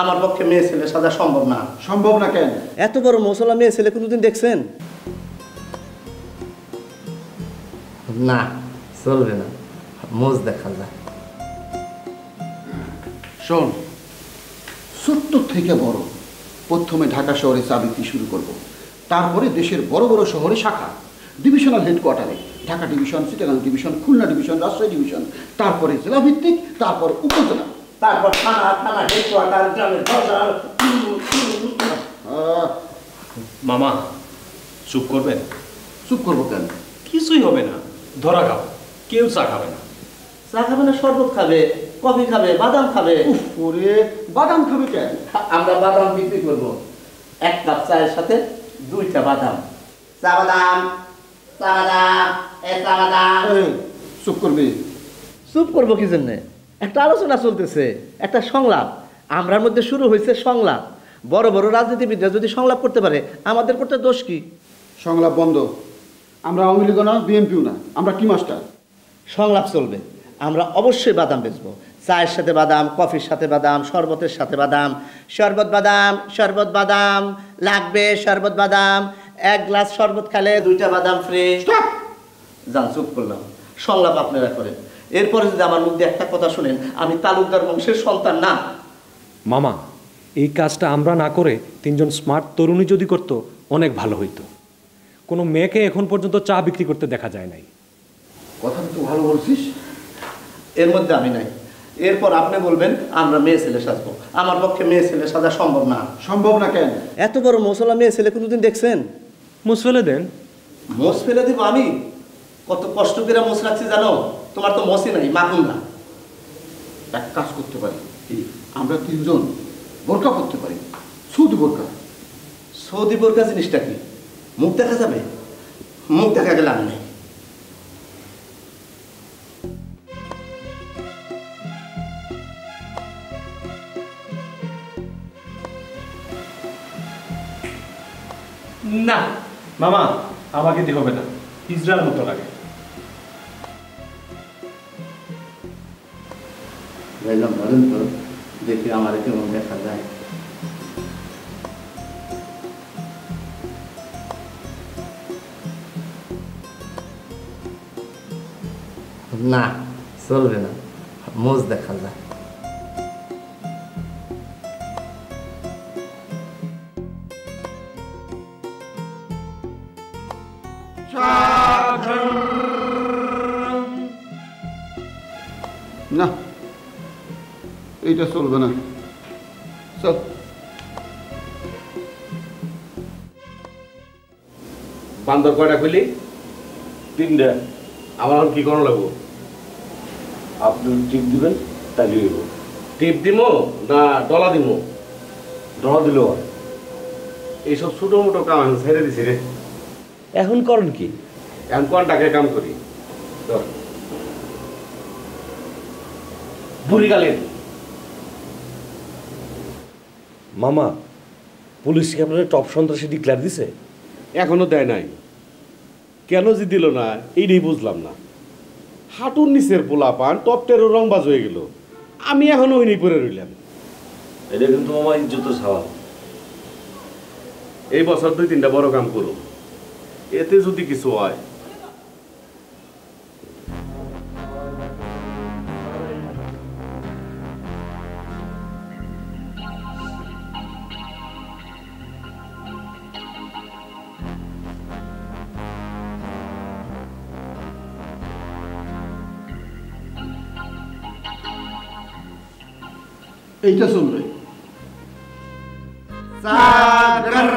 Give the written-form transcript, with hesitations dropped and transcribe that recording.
আমার পক্ষে মেয়ে ছেলে সাজা সম্ভব না। সম্ভব না কেন? এত বড় মশলা মেয়ে ছেলে কোনোদিন দেখছেন? না, চলবে না, মোজ দেখা যায়। শোন, ছোট্ট থেকে বড় প্রথমে ঢাকা শহরে চা বিক্রি শুরু করব, তারপরে দেশের বড় বড় শহরে শাখা, ডিভিশনাল হেডকোয়ার্টারে, Dhaka division, Chittagong division, Khulna division, Rajshahi division, তারপরে জেলা ভিত্তিক, তারপর উপজেলা, তারপর থানা, থানা হেডকোয়ার্টার, গ্রামের বাজার। মামা চুপ করবেন? চুপ করবো কেন? কিছুই হবে না, ধরা খাবো, কেউ চা খাবে না। চা খাবে না, শরবত খাবে, কফি খাবে, বাদাম খাবে। ওরে, বাদাম খাবে কেন? আমরা বাদাম বিক্রি করবো, 1 কাপ চায়ের সাথে 2টা বাদাম। চা বাদাম, চা বাদাম, চা বাদাম। চুপ করবি? চুপ করবো কি জন্যে? একটা আলোচনা চলতেছে, একটা সংলাপ। আমরার মধ্যে শুরু হয়েছে সংলাপ। বড় বড় রাজনীতিবিদরা যদি সংলাপ করতে পারে, আমাদের করতে দোষ কি? সংলাপ বন্ধ। আমরা আওয়ামী লীগও না, বিএনপিও না, আমরা কি মাস্টার? সংলাপ চলবে। আমরা অবশ্যই বাদাম বেচবো, চায়ের সাথে বাদাম, কফির সাথে বাদাম, শরবতের সাথে বাদাম। শরবত বাদাম, শরবত বাদাম লাগবে, শরবত বাদাম। 1 গ্লাস শরবত খেলে 2টা বাদাম ফ্রি। যান, চুপ করলাম। সংলাপ আপনারা করেন। এরপরে যদি আমার মধ্যে একটা কথা শুনেন, আমি তালুকদার বংশের সন্তান না। মামা, এই কাজটা আমরা না করে 3জন স্মার্ট তরুণী যদি করত, অনেক ভালো হইতো। কোনো মেয়েকে এখন পর্যন্ত চা বিক্রি করতে দেখা যায় নাই। কথা তো ভালো বলছিস। এর মধ্যে আমি নাই। এরপর আপনি বলবেন আমরা মেয়ে ছেলে সাজবো। আমার পক্ষে মেয়ে ছেলে সাজা সম্ভব না। সম্ভব না কেন? এত বড় মশলা মেয়ে ছেলে কোনোদিন দেখছেন? মুছ ফেলে দেন। মোষ ফেলে দিব আমি? কত কষ্ট করে মোষ রাখছি জানো? তোমার তো মোষই নাই, মাগুন না। এক কাজ করতে পারি, আমরা 3জন বোরকা করতে পারি, সৌদি বোরকা। সৌদি বোরকা জিনিসটা কি? মুখ দেখা যাবে? মুখ দেখা গেলে আমি নেই। না মামা, আমাকে দিয়ে হবে না, ইসরায়েল মতো লাগে। ধরেন তো, দেখি আমার কেমন দেখা যায়। না, চলবে না, মোজ দেখা যায়। না, এইটা চলবে না। চল। বান্দর কয়টা খুলি? 3টা। আমার এখন কি করানো লাগবো? আপনি টিপ দিবেন, তাহলে হইব। টিপ দিমো না ডলা দিমো? ডলা দিলেও হয়। এইসব ছোটো মোটো কাম এখন ছেড়ে দিছি রে। এখন করেন কি? এখন কন্টাকে কাম করি। বুড়ি গালেন। মামা, পুলিশ কি আপনার টপ সন্ত্রাসী ডিক্লেয়ার দিছে? এখনো দেয় নাই। কেন যে দিল না এইটাই বুঝলাম না। হাঁটুর নিচের পোলা পান টপটেরও রংবাজ হয়ে গেল, আমি এখনো ওই পরে রইলাম। এটা কিন্তু মামা ইজ্জতের সওয়াল। এই বছর 2-3টা বড় কাম করো, এতে যদি কিছু হয়। এইটা চলবে। সাগর